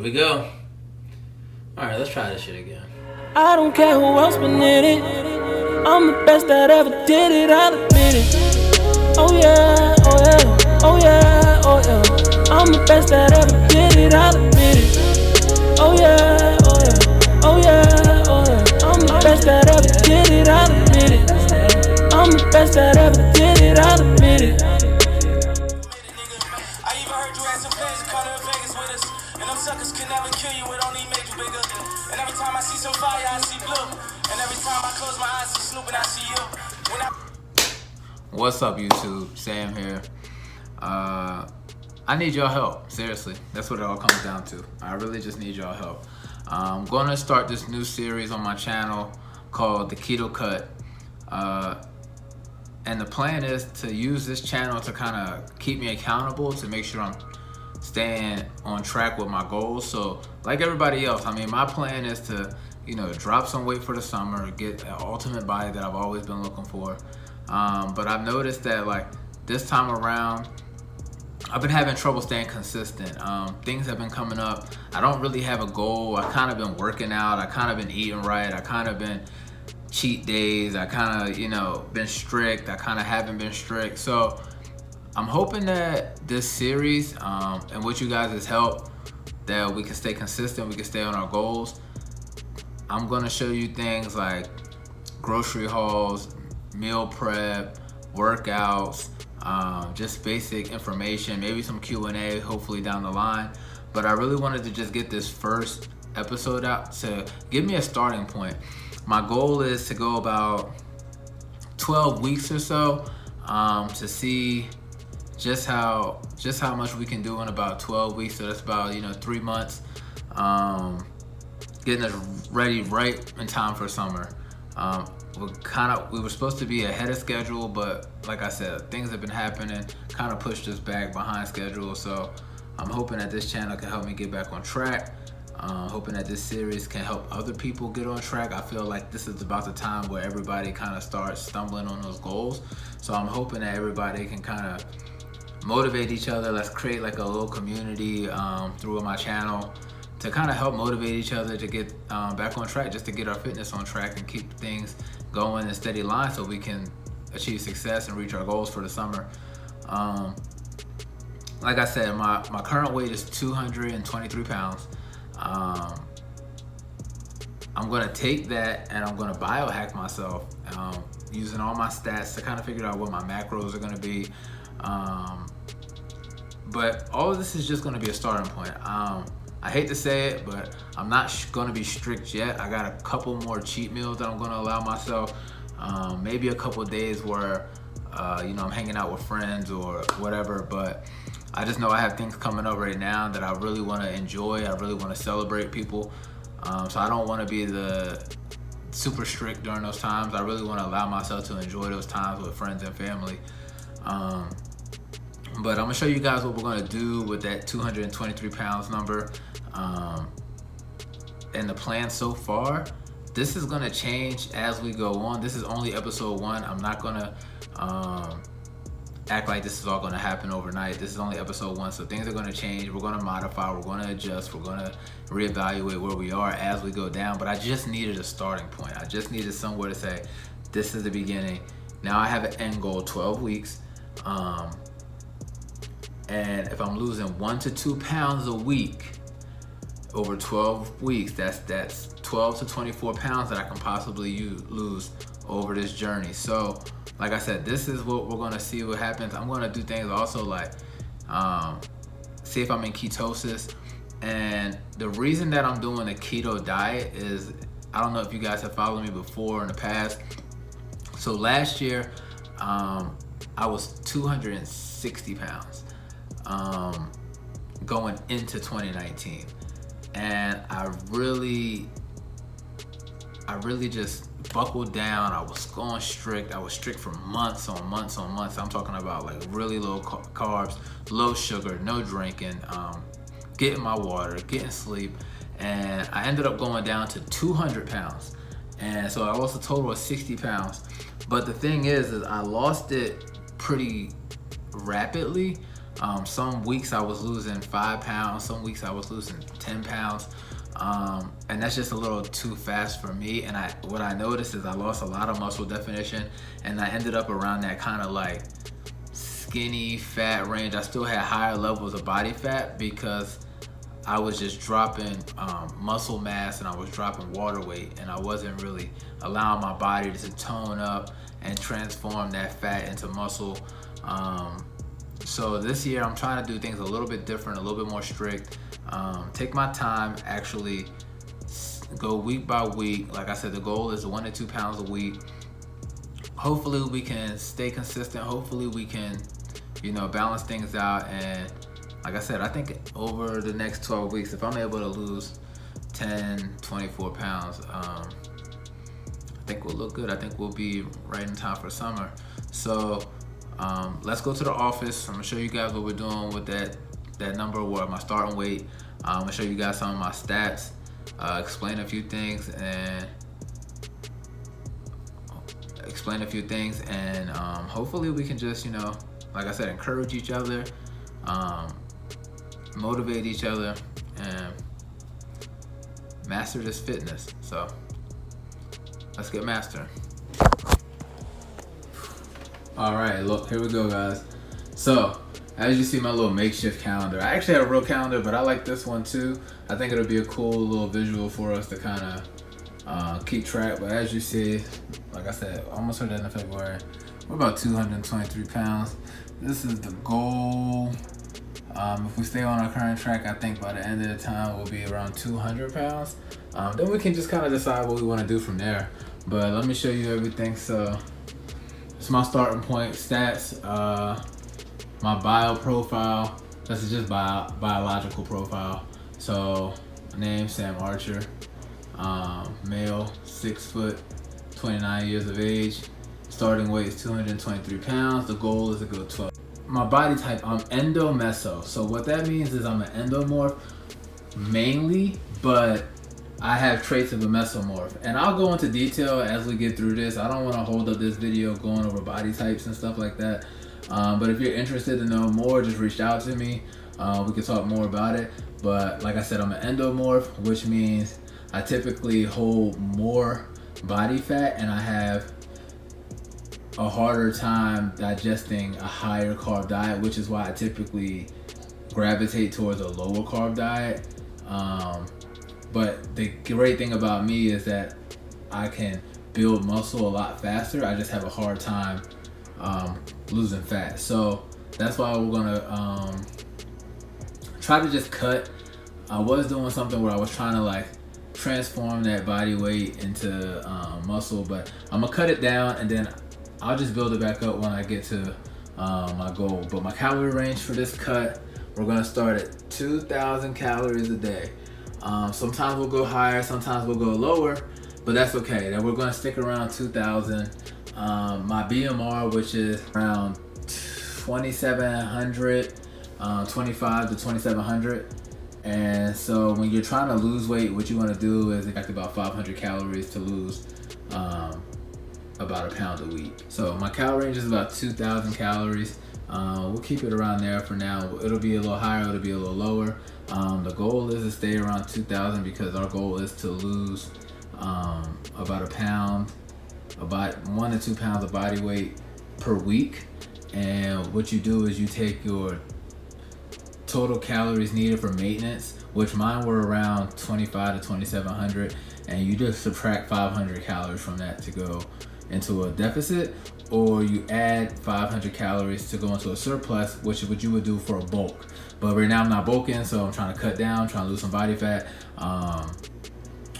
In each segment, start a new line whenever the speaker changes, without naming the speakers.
we go. Alright, let's try this shit again.
I don't care who else been in it. I'm the best that ever did it, I'll admit it. Oh yeah, oh yeah, oh yeah, oh yeah. I'm the best that ever did it, I'll admit it. Oh yeah, oh yeah, oh yeah, oh yeah. I'm the best that ever did it, I'll admit it. I'm the best that ever did it, I'll admit it.
I even heard you had some plans to come to Vegas with us. And them suckers can never kill you, it only make you bigger. And every time I see some fire, I see blue. And every time I close my eyes, see Snoop and I see you.
What's up, YouTube? Sam here. I need your help. Seriously, that's what it all comes down to. I really just need your help. I'm going to start this new series on my channel called the Keto Cut. And the plan is to use this channel to kind of keep me accountable, to make sure I'm staying on track with my goals. So like everybody else, I mean, my plan is to, drop some weight for the summer, get an ultimate body that I've always been looking for. But I've noticed that like this time around, I've been having trouble staying consistent. Things have been coming up. I don't really have a goal. I've kind of been working out. I kind of been eating right. I kind of been cheat days. I kind of, been strict. I kind of haven't been strict. So I'm hoping that this series and with you guys' help, that we can stay consistent. We can stay on our goals. I'm going to show you things like grocery hauls, meal prep, workouts, just basic information, maybe some Q&A hopefully down the line. But I really wanted to just get this first episode out to give me a starting point. My goal is to go about 12 weeks or so to see just how much we can do in about 12 weeks. So that's about 3 months, getting us ready right in time for summer. We were supposed to be ahead of schedule, but like I said, things have been happening, kind of pushed us back behind schedule. So I'm hoping that this channel can help me get back on track. Hoping that this series can help other people get on track. I feel like this is about the time where everybody kind of starts stumbling on those goals. So I'm hoping that everybody can kind of motivate each other. Let's create like a little community through my channel to kind of help motivate each other to get back on track, just to get our fitness on track and keep things going in steady line so we can achieve success and reach our goals for the summer. Like I said, my current weight is 223 pounds. I'm gonna take that and I'm gonna biohack myself using all my stats to kind of figure out what my macros are gonna be. But all of this is just gonna be a starting point. I hate to say it, but I'm not gonna be strict yet. I got a couple more cheat meals that I'm gonna allow myself. Maybe a couple days where I'm hanging out with friends or whatever, but I just know I have things coming up right now that I really want to enjoy. I really want to celebrate people. So I don't want to be the super strict during those times. I really want to allow myself to enjoy those times with friends and family. But I'm going to show you guys what we're going to do with that 223 pounds number. And the plan so far, this is going to change as we go on. This is only episode 1. I'm not going to act like this is all going to happen overnight. This is only episode 1, so things are going to change. We're going to modify, we're going to adjust, we're going to reevaluate where we are as we go down. But I just needed a starting point. I just needed somewhere to say, this is the beginning. Now I have an end goal, 12 weeks. And if I'm losing 1 to 2 pounds a week over 12 weeks, that's 12 to 24 pounds that I can possibly lose over this journey. So like I said, this is what we're gonna see what happens. I'm gonna do things also like see if I'm in ketosis. And the reason that I'm doing a keto diet is, I don't know if you guys have followed me before in the past. So last year, I was 260 pounds going into 2019. And I really just buckled down. I was going strict. I was strict for months on months on months. I'm talking about like really low carbs, low sugar, no drinking, getting my water, getting sleep. And I ended up going down to 200 pounds. And so I lost a total of 60 pounds. But the thing is I lost it pretty rapidly. Some weeks I was losing 5 pounds, some weeks I was losing 10 pounds. And that's just a little too fast for me. And what I noticed is I lost a lot of muscle definition, and I ended up around that kind of like skinny fat range. I still had higher levels of body fat because I was just dropping muscle mass and I was dropping water weight, and I wasn't really allowing my body to tone up and transform that fat into muscle. So this year I'm trying to do things a little bit different, a little bit more strict. Take my time, actually go week by week. Like I said, the goal is 1 to 2 pounds a week. Hopefully we can stay consistent. Hopefully we can, balance things out. And like I said, I think over the next 12 weeks, if I'm able to lose 10, 24 pounds, I think we'll look good. I think we'll be right in time for summer. So let's go to the office. I'm gonna show you guys what we're doing with that number, what my starting weight. I'm gonna show you guys some of my stats, explain a few things, and hopefully we can just, like I said, encourage each other, motivate each other, and master this fitness. So let's get mastering. All right, look, here we go, guys. So as you see, my little makeshift calendar. I actually have a real calendar, but I like this one too. I think it'll be a cool little visual for us to kind of keep track. But as you see, like I said, almost heard that in February. We're about 223 pounds. This is the goal. If we stay on our current track, I think by the end of the time we'll be around 200 pounds. Then we can just kind of decide what we want to do from there. But let me show you everything. So it's my starting point, stats, my bio profile. This is just biological profile. So name Sam Archer, male, 6 foot, 29 years of age. Starting weight is 223 pounds. The goal is to go 12. My body type, I'm endomeso. So what that means is I'm an endomorph mainly, but I have traits of a mesomorph. And I'll go into detail as we get through this. I don't want to hold up this video going over body types and stuff like that. But if you're interested to know more, just reach out to me. We can talk more about it. But like I said, I'm an endomorph, which means I typically hold more body fat and I have a harder time digesting a higher carb diet, which is why I typically gravitate towards a lower carb diet. But the great thing about me is that I can build muscle a lot faster. I just have a hard time losing fat. So that's why we're gonna try to just cut. I was doing something where I was trying to like transform that body weight into muscle, but I'm gonna cut it down and then I'll just build it back up when I get to my goal. But my calorie range for this cut, we're gonna start at 2,000 calories a day. Sometimes we'll go higher, sometimes we'll go lower, but that's okay. Then we're gonna stick around 2,000. My BMR, which is around 2,700, 25 to 2,700. And so when you're trying to lose weight, what you wanna do is expect about 500 calories to lose about a pound a week. So my calorie range is about 2,000 calories. We'll keep it around there for now. It'll be a little higher, it'll be a little lower. The goal is to stay around 2,000 because our goal is to lose about a pound, about 1 to 2 pounds of body weight per week. And what you do is you take your total calories needed for maintenance, which mine were around 25 to 2,700, and you just subtract 500 calories from that to go into a deficit, or you add 500 calories to go into a surplus, which is what you would do for a bulk. But right now I'm not bulking, so I'm trying to cut down, trying to lose some body fat.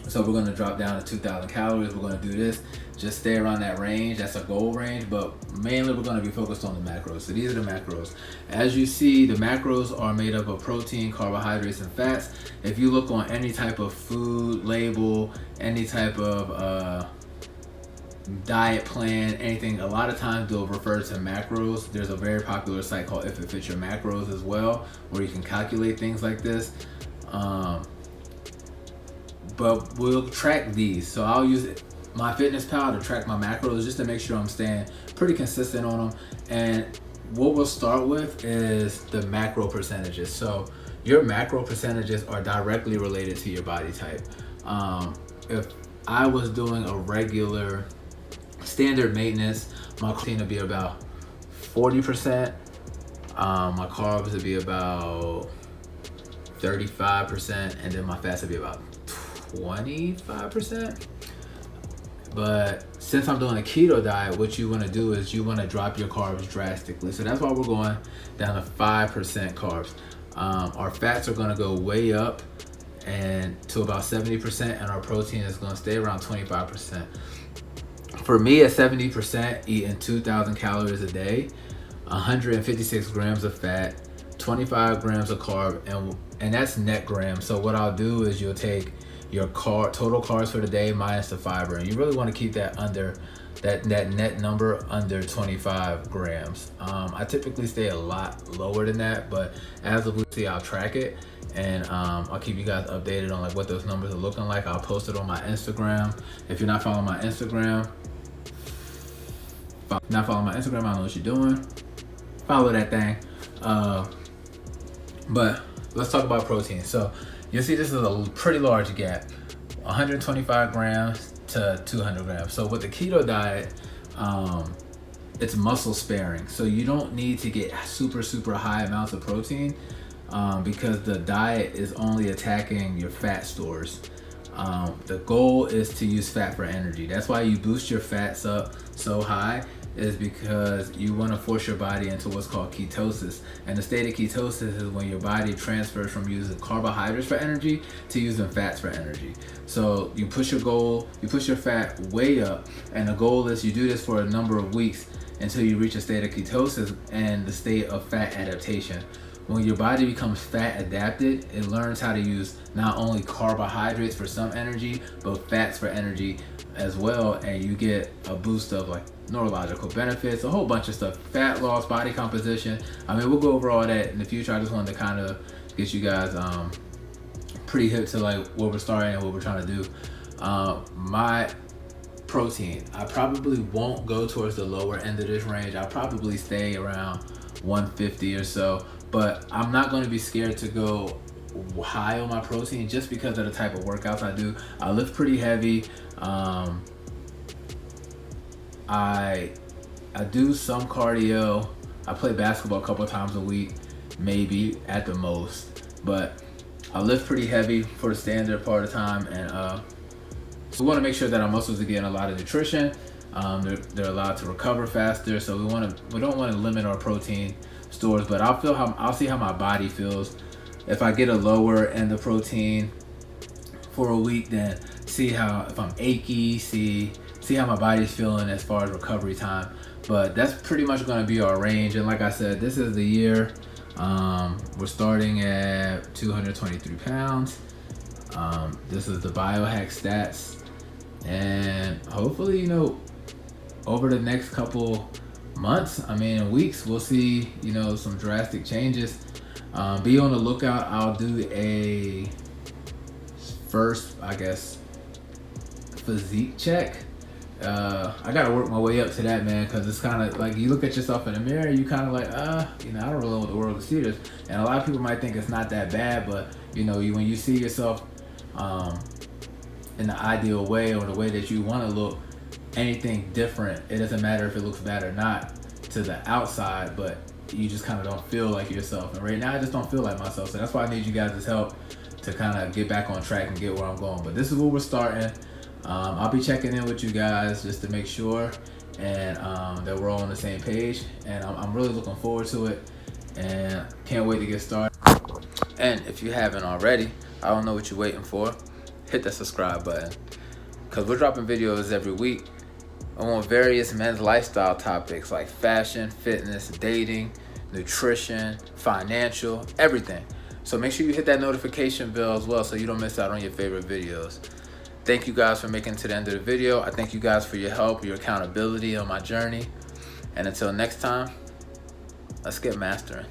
So we're gonna drop down to 2,000 calories. We're gonna do this, just stay around that range. That's a goal range, but mainly we're gonna be focused on the macros. So these are the macros. As you see, the macros are made up of protein, carbohydrates, and fats. If you look on any type of food label, any type of diet plan, anything, a lot of times they'll refer to macros. There's a very popular site called If It Fits Your Macros as well, where you can calculate things like this. But we'll track these. So I'll use MyFitnessPal to track my macros just to make sure I'm staying pretty consistent on them. And what we'll start with is the macro percentages. So your macro percentages are directly related to your body type. If I was doing a regular standard maintenance, my protein would be about 40%. My carbs would be about 35%, and then my fats would be about 25%. But since I'm doing a keto diet, what you want to do is you want to drop your carbs drastically. So that's why we're going down to 5% carbs. Our fats are going to go way up and to about 70%, and our protein is going to stay around 25%. For me, at 70%, eating 2,000 calories a day, 156 grams of fat, 25 grams of carb, and that's net grams. So what I'll do is you'll take your total carbs for the day minus the fiber, and you really want to keep that under that net number under 25 grams. I typically stay a lot lower than that, but as of see, I'll track it, and I'll keep you guys updated on like what those numbers are looking like. I'll post it on my Instagram. If you're not following my Instagram, I don't know what you're doing. Follow that thing. But let's talk about protein. So you'll see this is a pretty large gap, 125 grams to 200 grams. So with the keto diet, it's muscle sparing. So you don't need to get super high amounts of protein because the diet is only attacking your fat stores. The goal is to use fat for energy. That's why you boost your fats up so high, is because you want to force your body into what's called ketosis. And the state of ketosis is when your body transfers from using carbohydrates for energy to using fats for energy. So you push your fat way up, and the goal is you do this for a number of weeks until you reach a state of ketosis and the state of fat adaptation. When your body becomes fat adapted, it learns how to use not only carbohydrates for some energy, but fats for energy as well, and you get a boost of like neurological benefits, a whole bunch of stuff, fat loss, body composition. I mean, we'll go over all that in the future. I just wanted to kind of get you guys pretty hip to like what we're starting and what we're trying to do. My protein, I probably won't go towards the lower end of this range. I'll probably stay around 150 or so, but I'm not going to be scared to go high on my protein just because of the type of workouts I do. I lift pretty heavy. I do some cardio. I play basketball a couple times a week, maybe at the most, but I lift pretty heavy for the standard part of the time, and so we want to make sure that our muscles are getting a lot of nutrition. They're allowed to recover faster, so we don't want to limit our protein stores. But I'll see how my body feels. If I get a lower end of protein for a week, then see how, if I'm achy, see how my body's feeling as far as recovery time. But that's pretty much going to be our range. And like I said, this is the year. We're starting at 223 pounds. This is the biohack stats, and hopefully, over the next couple months, weeks, we'll see, some drastic changes. Be on the lookout. I'll do a first, physique check. I gotta work my way up to that, man, because it's kind of like you look at yourself in the mirror, you kind of like, I don't really want the world to see this. And a lot of people might think it's not that bad, but when you see yourself in the ideal way, or the way that you want to look, anything different, it doesn't matter if it looks bad or not to the outside, but you just kind of don't feel like yourself. And right now I just don't feel like myself, so that's why I need you guys' help to kind of get back on track and get where I'm going. But this is where we're starting. I'll be checking in with you guys just to make sure and that we're all on the same page, and I'm really looking forward to it and can't wait to get started. And if you haven't already, I don't know what you're waiting for, hit that subscribe button, because we're dropping videos every week on various men's lifestyle topics like fashion, fitness, dating, nutrition, financial, everything. So make sure you hit that notification bell as well so you don't miss out on your favorite videos. Thank you guys for making it to the end of the video. I thank you guys for your help, your accountability on my journey. And until next time, let's get mastering.